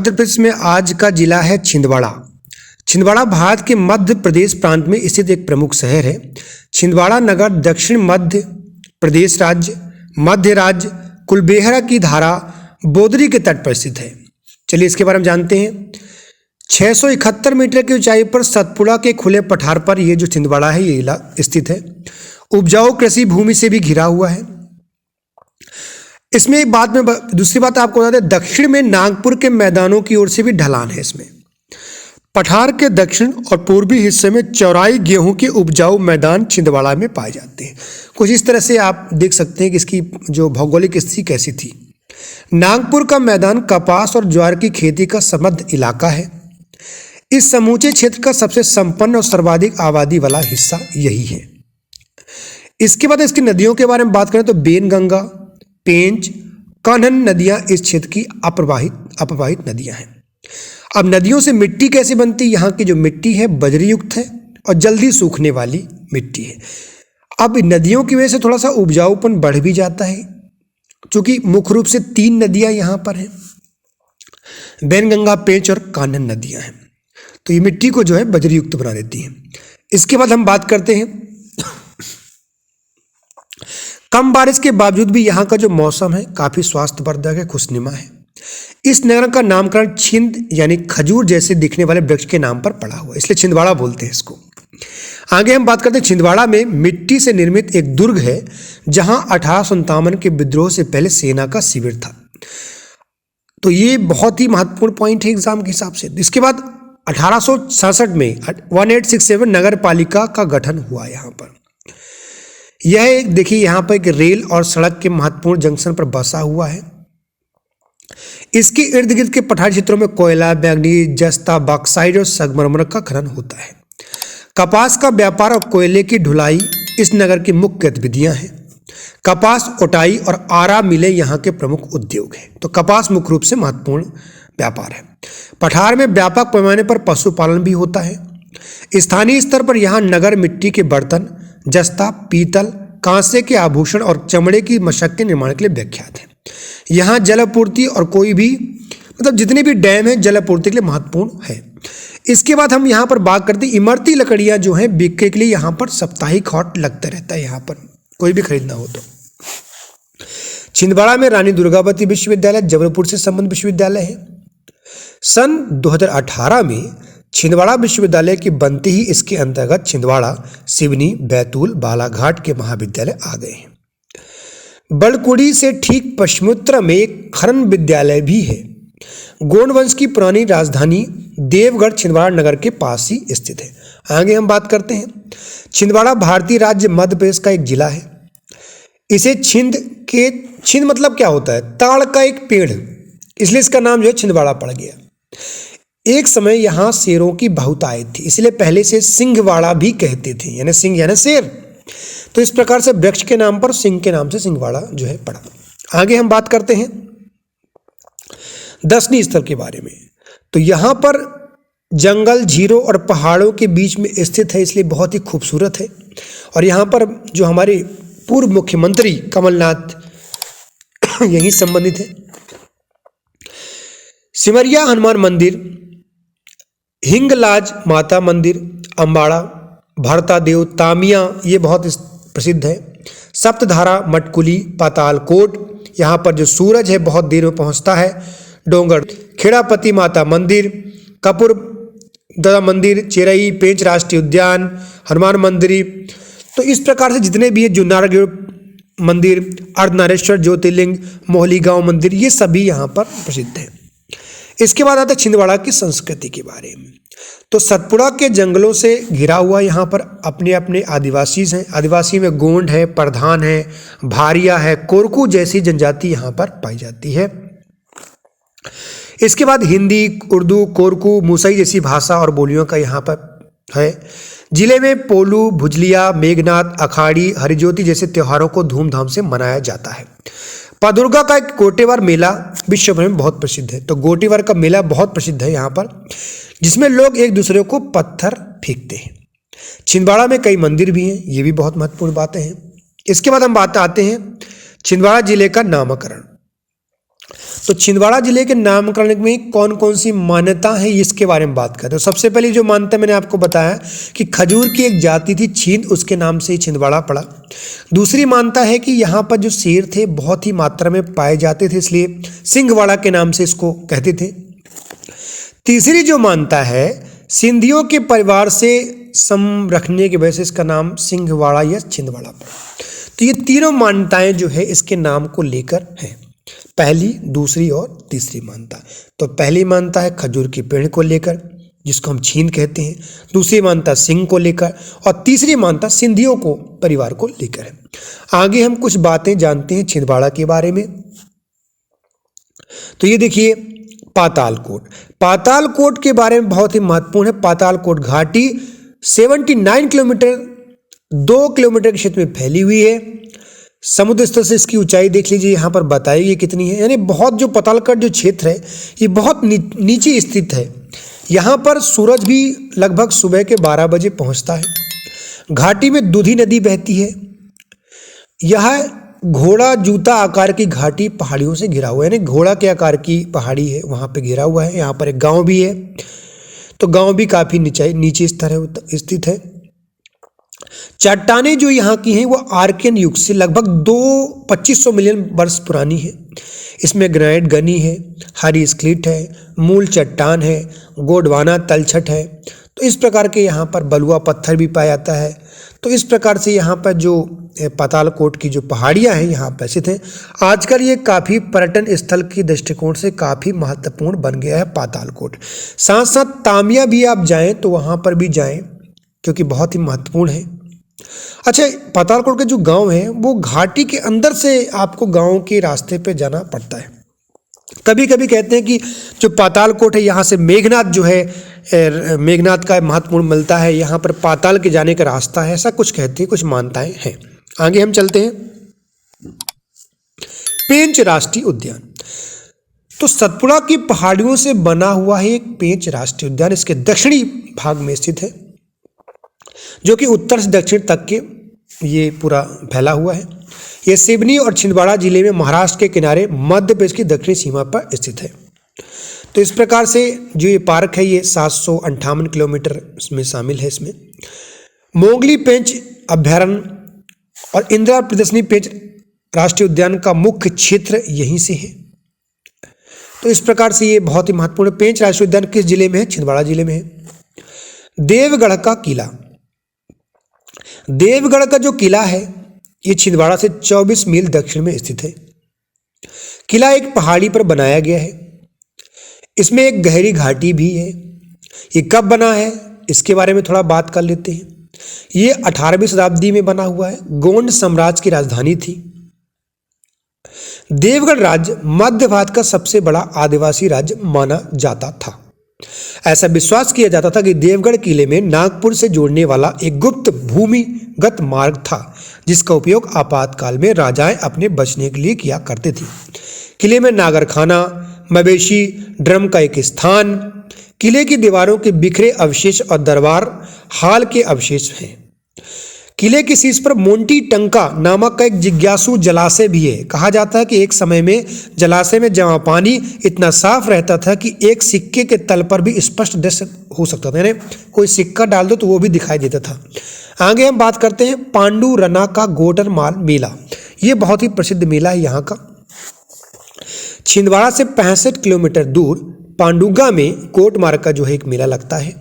मध्य प्रदेश में आज का जिला है छिंदवाड़ा। छिंदवाड़ा भारत के मध्य प्रदेश प्रांत में स्थित एक प्रमुख शहर है। छिंदवाड़ा नगर दक्षिण मध्य प्रदेश राज्य, मध्य राज्य कुलबेहरा की धारा बोदरी के तट पर स्थित है। चलिए इसके बारे में जानते हैं। 671 मीटर की ऊंचाई पर सतपुड़ा के खुले पठार पर ये जो छिंदवाड़ा है ये स्थित है। उपजाऊ कृषि भूमि से भी घिरा हुआ है। इसमें एक बात में दूसरी बात आपको बता दें, दक्षिण में नागपुर के मैदानों की ओर से भी ढलान है। इसमें पठार के दक्षिण और पूर्वी हिस्से में चौराई गेहूं के उपजाऊ मैदान छिंदवाड़ा में पाए जाते हैं। कुछ इस तरह से आप देख सकते हैं कि इसकी जो भौगोलिक स्थिति कैसी थी। नागपुर का मैदान कपास और ज्वार की खेती का समृद्ध इलाका है। इस समूचे क्षेत्र का सबसे संपन्न और सर्वाधिक आबादी वाला हिस्सा यही है। इसके बाद इसकी नदियों के बारे में बात करें तो बेनगंगा, पेंच, कान्हन नदियां इस क्षेत्र की अपवाहित नदियां हैं। अब नदियों से मिट्टी कैसे बनती है? यहाँ की जो मिट्टी है बजरी युक्त है और जल्दी सूखने वाली मिट्टी है। अब नदियों की वजह से थोड़ा सा उपजाऊपन बढ़ भी जाता है, क्योंकि मुख्य रूप से 3 नदियां यहाँ पर हैं, बेनगंगा, पेंच और कान्हन नदियां हैं। तो ये मिट्टी को जो है बजरी युक्त बना देती हैं। इसके बाद हम बात करते हैं, कम बारिश के बावजूद भी यहाँ का जो मौसम है काफी स्वास्थ्यवर्धक है, खुशनुमा है। इस नगर का नामकरण छिंद यानी खजूर जैसे दिखने वाले वृक्ष के नाम पर पड़ा हुआ, इसलिए छिंदवाड़ा बोलते हैं इसको। आगे हम बात करते हैं, छिंदवाड़ा में मिट्टी से निर्मित एक दुर्ग है जहां 1857 के विद्रोह से पहले सेना का शिविर था। तो ये बहुत ही महत्वपूर्ण पॉइंट है एग्जाम के हिसाब से। इसके बाद 1866 में 1867 नगर पालिका का गठन हुआ। यहाँ पर यह एक देखिए यहाँ पर एक रेल और सड़क के महत्वपूर्ण जंक्शन पर बसा हुआ है। इसके इर्द गिर्द के पठारी क्षेत्रों में कोयला, मैग्नीज, जस्ता, बॉक्साइट और संगमरमर का खनन होता है। कपास का व्यापार और कोयले की ढुलाई इस नगर की मुख्य गतिविधियां हैं। कपास, ओटाई और आरा मिलें यहाँ के प्रमुख उद्योग हैं। तो कपास मुख्य रूप से महत्वपूर्ण व्यापार है। पठार में व्यापक पैमाने पर पशुपालन भी होता है। स्थानीय स्तर पर यहाँ नगर मिट्टी के बर्तन, जस्ता, पीतल, कांसे के आभूषण और चमड़े की मशक के निर्माण के लिए विख्यात है। यहाँ जल आपूर्ति और कोई भी जितने भी डैम है जल आपूर्ति के लिए महत्वपूर्ण है। इसके बाद हम यहाँ पर बात करते हैं, इमरती लकड़ियाँ जो हैं बिक्री के लिए यहाँ पर साप्ताहिक हाट लगता रहता है। यहाँ पर कोई भी खरीदना हो तो। छिंदवाड़ा में रानी दुर्गावती विश्वविद्यालय, जबलपुर से संबंध विश्वविद्यालय है। सन 2018 में छिंदवाड़ा विश्वविद्यालय की बनते ही इसके अंतर्गत छिंदवाड़ा, सिवनी, बैतूल, बालाघाट के महाविद्यालय आ गए हैं। बड़कुड़ी से ठीक पश्चिमोत्तर में एक खनन विद्यालय भी है। गोंड वंश की पुरानी राजधानी देवगढ़ छिंदवाड़ा नगर के पास ही स्थित है। आगे हम बात करते हैं, छिंदवाड़ा भारतीय राज्य मध्य प्रदेश का एक जिला है। इसे छिंद मतलब क्या होता है? ताड़ का एक पेड़, इसलिए इसका नाम जो है छिंदवाड़ा पड़ गया। एक समय यहाँ शेरों की बहुतायत थी, इसलिए पहले से सिंहवाड़ा भी कहते थे, यानी सिंह यानी शेर। तो इस प्रकार से वृक्ष के नाम पर सिंह के नाम से सिंहवाड़ा जो है पड़ा। आगे हम बात करते हैं दर्शनीय स्थल के बारे में। तो यहाँ पर जंगल, झीलों और पहाड़ों के बीच में स्थित है, इसलिए बहुत ही खूबसूरत है। और यहाँ पर जो हमारे पूर्व मुख्यमंत्री कमलनाथ यही संबंधित है। सिमरिया हनुमान मंदिर, हिंगलाज माता मंदिर, अम्बाड़ा, भरतादेव, तामिया ये बहुत प्रसिद्ध है। सप्तधारा, मटकुली, पातालकोट, यहाँ पर जो सूरज है बहुत देर में पहुँचता है। डोंगर, खेड़ापति माता मंदिर, कपूर दादा मंदिर, चेरई, पेंच राष्ट्रीय उद्यान, हनुमान मंदिर। तो इस प्रकार से जितने भी है, जुन्नारगढ़ मंदिर, अर्धनारेश्वर ज्योतिर्लिंग, मोहली गांव मंदिर, ये सभी यहाँ पर प्रसिद्ध हैं। इसके बाद आता है छिंदवाड़ा की संस्कृति के बारे में। तो सतपुड़ा के जंगलों से घिरा हुआ यहाँ पर अपने अपने आदिवासी हैं। आदिवासी में गोंड है, प्रधान है, भारिया है, कोरकू जैसी जनजाति यहाँ पर पाई जाती है। इसके बाद हिंदी, उर्दू, कोरकू, मुसई जैसी भाषा और बोलियों का यहाँ पर है। जिले में पोलू, भुजलिया, मेघनाथ, अखाड़ी, हरिज्योति जैसे त्योहारों को धूमधाम से मनाया जाता है। पादुर्गा का एक गोटेवार मेला विश्व भर में बहुत प्रसिद्ध है। तो गोटेवार का मेला बहुत प्रसिद्ध है यहाँ पर, जिसमें लोग एक दूसरे को पत्थर फेंकते हैं। छिंदवाड़ा में कई मंदिर भी हैं, ये भी बहुत महत्वपूर्ण बातें हैं। इसके बाद हम बात आते हैं छिंदवाड़ा जिले का नामकरण। तो छिंदवाड़ा जिले के नामकरण में कौन कौन सी मान्यता है इसके बारे में बात करते हैं। तो सबसे पहले जो मान्यता मैंने आपको बताया कि खजूर की एक जाति थी छिंद, उसके नाम से ही छिंदवाड़ा पड़ा। दूसरी मान्यता है कि यहाँ पर जो शेर थे बहुत ही मात्रा में पाए जाते थे, इसलिए सिंहवाड़ा के नाम से इसको कहते थे। तीसरी जो मान्यता है सिंधियों के परिवार से सम रखने की वजह से इसका नाम सिंहवाड़ा या छिंदवाड़ा पड़ा। तो ये तीनों मान्यताएं जो है इसके नाम को लेकर हैं, पहली, दूसरी और तीसरी मान्यता। तो पहली मान्यता है खजूर के पेड़ को लेकर जिसको हम छीन कहते हैं, दूसरी मान्यता सिंह को लेकर और तीसरी मान्यता सिंधियों को परिवार को लेकर है। आगे हम कुछ बातें जानते हैं छिंदवाड़ा के बारे में। तो ये देखिए पातालकोट। पातालकोट के बारे में बहुत ही महत्वपूर्ण है। पातालकोट घाटी 79 किलोमीटर 2 किलोमीटर के क्षेत्र में फैली हुई है। समुद्र स्तर से इसकी ऊंचाई देख लीजिए, यहाँ पर बताई गई कितनी है, यानी बहुत जो पातालकोट जो क्षेत्र है ये बहुत नीचे स्थित है। यहाँ पर सूरज भी लगभग सुबह के 12 बजे पहुँचता है। घाटी में दूधी नदी बहती है। यह घोड़ा जूता आकार की घाटी पहाड़ियों से घिरा हुआ है, यानी घोड़ा के आकार की पहाड़ी है, वहाँ पे घिरा हुआ है। यहाँ पर एक गांव भी है, तो गांव भी काफ़ी नीचे स्तर स्थित है। चट्टानें जो यहाँ की हैं वो आर्कियन युग से लगभग 2500 मिलियन वर्ष पुरानी है। इसमें ग्रेनाइट गनी है, हरी स्क्लिट है, मूल चट्टान है, गोंडवाना तलछट है। तो इस प्रकार के यहाँ पर बलुआ पत्थर भी पाया जाता है। तो इस प्रकार से यहाँ पर जो पातालकोट की जो पहाड़ियाँ हैं यहाँ पर स्थित हैं। आजकल ये काफ़ी पर्यटन स्थल के दृष्टिकोण से काफ़ी महत्वपूर्ण बन गया है पातालकोट। साथ साथ तामिया भी आप जाएं तो वहाँ पर भी जाएं क्योंकि बहुत ही महत्वपूर्ण है। अच्छा, पातालकोट के जो गांव हैं वो घाटी के अंदर से आपको गांव के रास्ते पे जाना पड़ता है। कभी कभी कहते हैं कि जो पातालकोट है यहाँ से मेघनाथ जो है मेघनाथ का महत्वपूर्ण मिलता है, यहाँ पर पाताल के जाने का रास्ता है, ऐसा कुछ कहते हैं, कुछ मान्यताएं हैं। आगे हम चलते हैं। पेंच राष्ट्रीय उद्यान। तो सतपुड़ा की पहाड़ियों से बना हुआ है एक पेंच राष्ट्रीय उद्यान, इसके दक्षिणी भाग में स्थित है जो कि उत्तर से दक्षिण तक के ये पूरा फैला हुआ है। ये सिवनी और छिंदवाड़ा जिले में महाराष्ट्र के किनारे मध्य प्रदेश की दक्षिणी सीमा पर स्थित है। तो इस प्रकार से जो ये पार्क है ये 758 किलोमीटर इसमें शामिल है। इसमें मोगली पेंच अभ्यारण्य और इंदिरा प्रदर्शनी पेंच राष्ट्रीय उद्यान का मुख्य क्षेत्र यहीं से है। तो इस प्रकार से ये बहुत ही महत्वपूर्ण। पेंच राष्ट्रीय उद्यान किस जिले में है? छिंदवाड़ा जिले में है। देवगढ़ का किला। देवगढ़ का जो किला है ये छिंदवाड़ा से 24 मील दक्षिण में स्थित है। किला एक पहाड़ी पर बनाया गया है। इसमें एक गहरी घाटी भी है। ये कब बना है इसके बारे में थोड़ा बात कर लेते हैं। ये 18वीं शताब्दी में बना हुआ है। गोंड साम्राज्य की राजधानी थी। देवगढ़ राज्य मध्य भारत का सबसे बड़ा आदिवासी राज्य माना जाता था। ऐसा विश्वास किया जाता था कि देवगढ़ किले में नागपुर से जोड़ने वाला एक गुप्त भूमिगत मार्ग था जिसका उपयोग आपातकाल में राजाएं अपने बचने के लिए किया करते थे। किले में नागरखाना, मवेशी, ड्रम का एक स्थान, किले की दीवारों के बिखरे अवशेष और दरबार हाल के अवशेष हैं। किले के शीर्ष पर मोंटी टंका नामक का एक जिज्ञासु जलाशय भी है। कहा जाता है कि एक समय में जलाशय में जमा पानी इतना साफ रहता था कि एक सिक्के के तल पर भी स्पष्ट दृश्य हो सकता था, यानी कोई सिक्का डाल दो तो वो भी दिखाई देता था। आगे हम बात करते हैं पांडुरना का गोटरमाल मेला। ये बहुत ही प्रसिद्ध मेला है यहाँ का। छिंदवाड़ा से 65 किलोमीटर दूर पांडुगा में गोटमार का जो है एक मेला लगता है।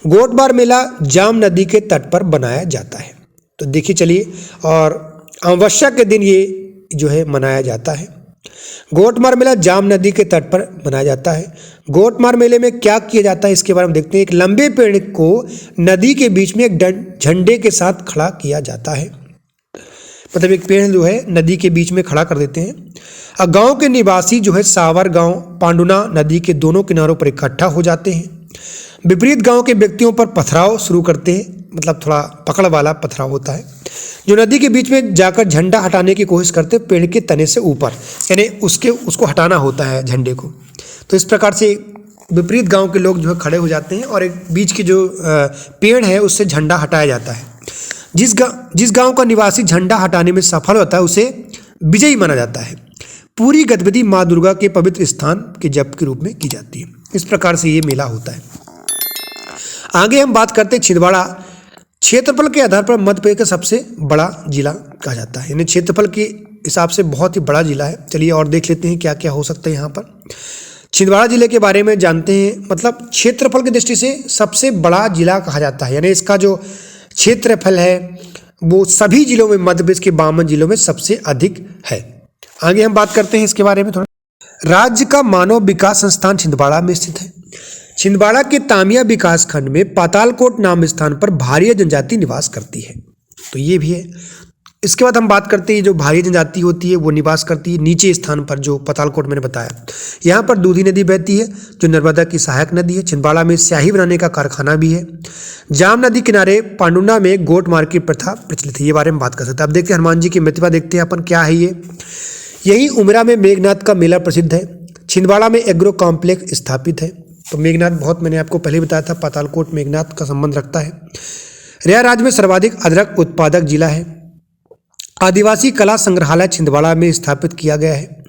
गोटमार मेला जाम नदी के तट पर बनाया जाता है। तो देखिए चलिए, और अमावस्या के दिन ये जो है मनाया जाता है। गोटमार मेला जाम नदी के तट पर मनाया जाता है। गोटमार मेले में क्या किया जाता है इसके बारे में देखते हैं। एक लंबे पेड़ को नदी के बीच में एक झंडे के साथ खड़ा किया जाता है। मतलब एक पेड़ जो है नदी के बीच में खड़ा कर देते हैं। और गांव के निवासी जो है सावर गांव पांडुना नदी के दोनों किनारों पर इकट्ठा हो जाते हैं। विपरीत गांव के व्यक्तियों पर पथराव शुरू करते हैं, मतलब थोड़ा पकड़ वाला पथराव होता है, जो नदी के बीच में जाकर झंडा हटाने की कोशिश करते हैं पेड़ के तने से ऊपर, यानी उसको हटाना होता है झंडे को। तो इस प्रकार से विपरीत गांव के लोग जो है खड़े हो जाते हैं और एक बीच की जो पेड़ है उससे झंडा हटाया जाता है। जिस गांव का निवासी झंडा हटाने में सफल होता है उसे विजयी माना जाता है। पूरी गतिविधि माँ दुर्गा के पवित्र स्थान के जप के रूप में की जाती है। इस प्रकार से ये मेला होता है। आगे हम बात करते हैं छिंदवाड़ा। क्षेत्रफल के आधार पर मध्य प्रदेश का सबसे बड़ा जिला कहा जाता है, यानी क्षेत्रफल के हिसाब से बहुत ही बड़ा जिला है। चलिए और देख लेते हैं क्या क्या हो सकता है यहाँ पर। छिंदवाड़ा जिले के बारे में जानते हैं, मतलब क्षेत्रफल की दृष्टि से सबसे बड़ा जिला कहा जाता है, यानी इसका जो क्षेत्रफल है वो सभी जिलों में, मध्य प्रदेश के 52 जिलों में सबसे अधिक है। आगे हम बात करते हैं इसके बारे में थोड़ा। राज्य का मानव विकास संस्थान छिंदवाड़ा में स्थित है। छिंदवाड़ा के तामिया विकास खंड में पातालकोट नाम स्थान पर भारिया जनजाति निवास करती है, तो ये भी है। इसके बाद हम बात करते हैं जो भारी जनजाति होती है वो निवास करती है नीचे स्थान पर, जो पातालकोट मैंने बताया। यहाँ पर दूधी नदी बहती है जो नर्मदा की सहायक नदी है। छिंदवाड़ा में स्याही बनाने का कारखाना भी है। जाम नदी किनारे पांडुना में गोट मार्केट प्रथा प्रचलित है, ये बारे में बात कर सकते हैं। अब देखते हैं हनुमान जी की प्रतिमा, देखते हैं अपन क्या है ये। यही उमरा में मेघनाथ का मेला प्रसिद्ध है। छिंदवाड़ा में एग्रो कॉम्प्लेक्स स्थापित है। तो मेघनाथ बहुत मैंने आपको पहले बताया था, पातालकोट मेघनाथ का संबंध रखता है। रेया राज्य में सर्वाधिक अदरक उत्पादक जिला है। आदिवासी कला संग्रहालय छिंदवाड़ा में स्थापित किया गया है।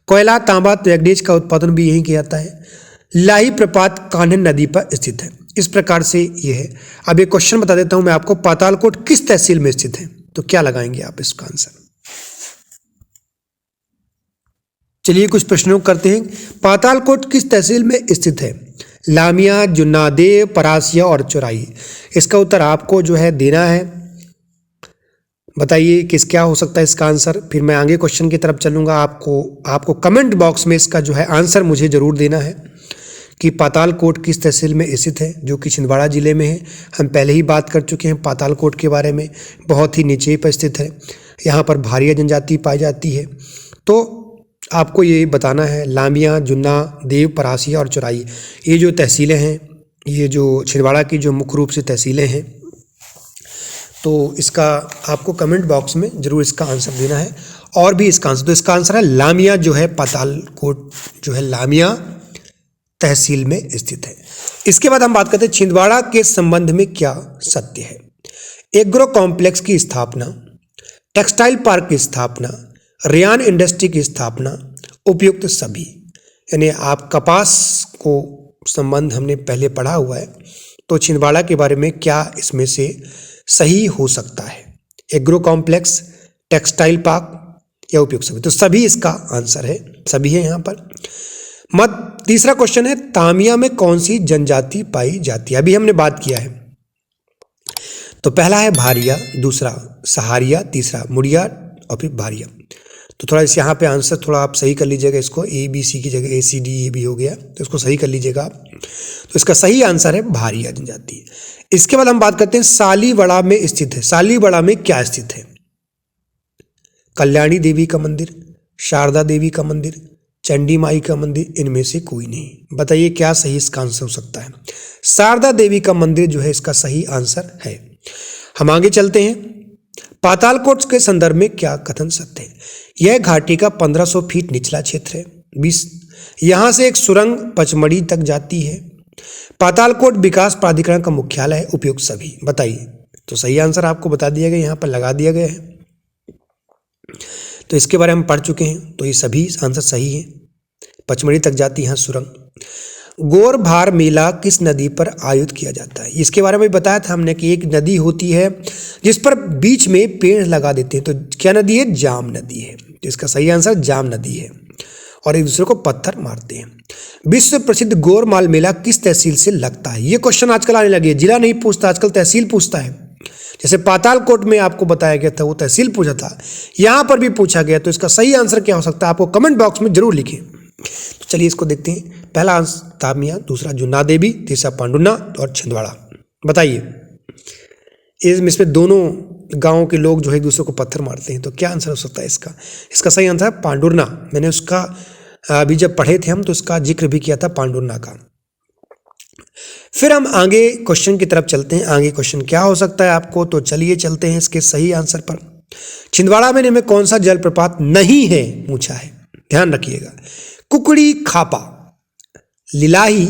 कोयला, तांबा, मैग्नीज का उत्पादन भी यहीं किया जाता है। लाही प्रपात कान्हन नदी पर स्थित है। इस प्रकार से ये है। अब एक क्वेश्चन बता देता हूं मैं आपको, पातालकोट किस तहसील में स्थित है? तो क्या लगाएंगे आप इसका आंसर? चलिए कुछ प्रश्नों करते हैं। पातालकोट किस तहसील में स्थित है? लामिया, जुन्नादेव, परासिया और चौराई। इसका उत्तर आपको जो है देना है। बताइए किस क्या हो सकता है इसका आंसर। फिर मैं आगे क्वेश्चन की तरफ चलूंगा। आपको कमेंट बॉक्स में इसका जो है आंसर मुझे जरूर देना है कि पातालकोट किस तहसील में स्थित है, जो कि छिंदवाड़ा जिले में है। हम पहले ही बात कर चुके हैं पातालकोट के बारे में, बहुत ही नीचे पर स्थित है। यहाँ पर भारिया जनजाति पाई जाती है। तो आपको ये बताना है लामिया, जुन्ना, देव, परासिया और चौराई, ये जो तहसीलें हैं, ये जो छिंदवाड़ा की जो मुख्य रूप से तहसीलें हैं, तो इसका आपको कमेंट बॉक्स में जरूर इसका आंसर देना है। और भी इसका आंसर, तो इसका आंसर है लामिया, जो है पातालकोट जो है लामिया तहसील में स्थित है। इसके बाद हम बात करते हैं छिंदवाड़ा के संबंध में क्या सत्य है। एग्रो कॉम्प्लेक्स की स्थापना, टेक्सटाइल पार्क की स्थापना, रेयान इंडस्ट्री की स्थापना, उपयुक्त सभी। यानी आप कपास को संबंध हमने पहले पढ़ा हुआ है, तो छिंदवाड़ा के बारे में क्या इसमें से सही हो सकता है? एग्रो कॉम्प्लेक्स, टेक्सटाइल पार्क या उपयुक्त सभी। तो सभी इसका आंसर है, सभी है यहाँ पर। तीसरा क्वेश्चन है तामिया में कौन सी जनजाति पाई जाती है? अभी हमने बात किया है। तो पहला है भारिया, दूसरा सहारिया, तीसरा मुड़िया और फिर भारिया। तो थोड़ा इस यहाँ पे आंसर थोड़ा आप सही कर लीजिएगा। इसको ABC की जगह ACD भी हो गया, तो इसको सही कर लीजिएगा आप। तो इसका सही आंसर है भारिया जनजाति। इसके बाद हम बात करते हैं सालीबड़ा में स्थित है। सालीबड़ा में क्या स्थित है? कल्याणी देवी का मंदिर, शारदा देवी का मंदिर, चंडी माई का मंदिर, इनमें से कोई नहीं। बताइए क्या सही इसका आंसर हो सकता है? शारदा देवी का मंदिर जो है इसका सही आंसर है। हम आगे चलते हैं। पातालकोट के संदर्भ में क्या कथन सत्य है? यह घाटी का 1500 फीट निचला क्षेत्र है। 20 यहाँ से एक सुरंग पचमढ़ी तक जाती है। पातालकोट विकास प्राधिकरण का मुख्यालय है। उपयुक्त सभी। बताइए। तो सही आंसर आपको बता दिया गया, यहाँ पर लगा दिया गया है। तो इसके बारे में हम पढ़ चुके हैं, तो ये सभी आंसर सही है। पचमढ़ी तक जाती है सुरंग। गोरभार मेला किस नदी पर आयोजित किया जाता है? इसके बारे में बताया था हमने कि एक नदी होती है जिस पर बीच में पेड़ लगा देते हैं। तो क्या नदी है? जाम नदी है। तो इसका सही आंसर जाम नदी है। और एक दूसरे को पत्थर मारते हैं। विश्व प्रसिद्ध गोरमाल मेला किस तहसील से लगता है? ये क्वेश्चन आजकल आने लगे। जिला नहीं पूछता, आजकल तहसील पूछता है। जैसे पातालकोट में आपको बताया गया था वो तहसील पूछा था, यहाँ पर भी पूछा गया। तो इसका सही आंसर क्या हो सकता है? आपको कमेंट बॉक्स में जरूर लिखें। तो चलिए इसको देखते हैं। पहला आंसर तामिया, दूसरा जुन्ना देवी, तीसरा पांडुना और छिंदवाड़ा। बताइए इसमें दोनों गांवों के लोग जो है एक दूसरे को पत्थर मारते हैं, तो क्या आंसर हो सकता है इसका? इसका सही आंसर है पांडुरना। मैंने उसका अभी जब पढ़े थे हम तो उसका जिक्र भी किया था पांडुरना का। फिर हम आगे क्वेश्चन की तरफ चलते हैं। आगे क्वेश्चन क्या हो सकता है आपको? तो चलिए चलते हैं इसके सही आंसर पर। छिंदवाड़ा मेले में कौन सा जलप्रपात नहीं है पूछा है, ध्यान रखिएगा। कुकड़ी खापा, लिलाही,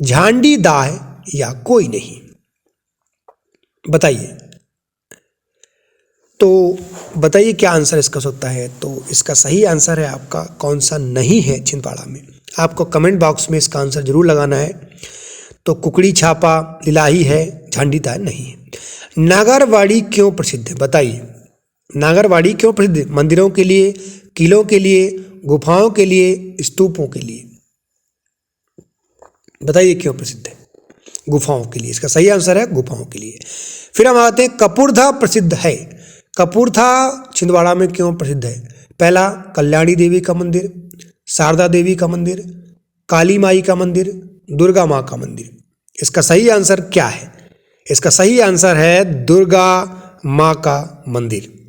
झांडी दाह या कोई नहीं। बताइए। तो बताइए क्या आंसर इसका हो सकता है। तो इसका सही आंसर है आपका कौन सा नहीं है छिंदवाड़ा में। आपको कमेंट बॉक्स में इसका आंसर जरूर लगाना है। तो कुकड़ी छापा, लिलाही है, झांडीदार नहीं है। नागरवाड़ी क्यों प्रसिद्ध है बताइए। नागरवाड़ी क्यों प्रसिद्ध है? मंदिरों के लिए, किलों के लिए, गुफाओं के लिए, स्तूपों के लिए। बताइए क्यों प्रसिद्ध है। गुफाओं के लिए। इसका सही आंसर है गुफाओं के लिए। फिर हम आते हैं कपूरथा प्रसिद्ध है। कपूरथा छिंदवाड़ा में क्यों प्रसिद्ध है? पहला, कल्याणी देवी का मंदिर, शारदा देवी का मंदिर, काली माई का मंदिर, दुर्गा माँ का मंदिर। इसका सही आंसर क्या है? इसका सही आंसर है दुर्गा माँ का मंदिर।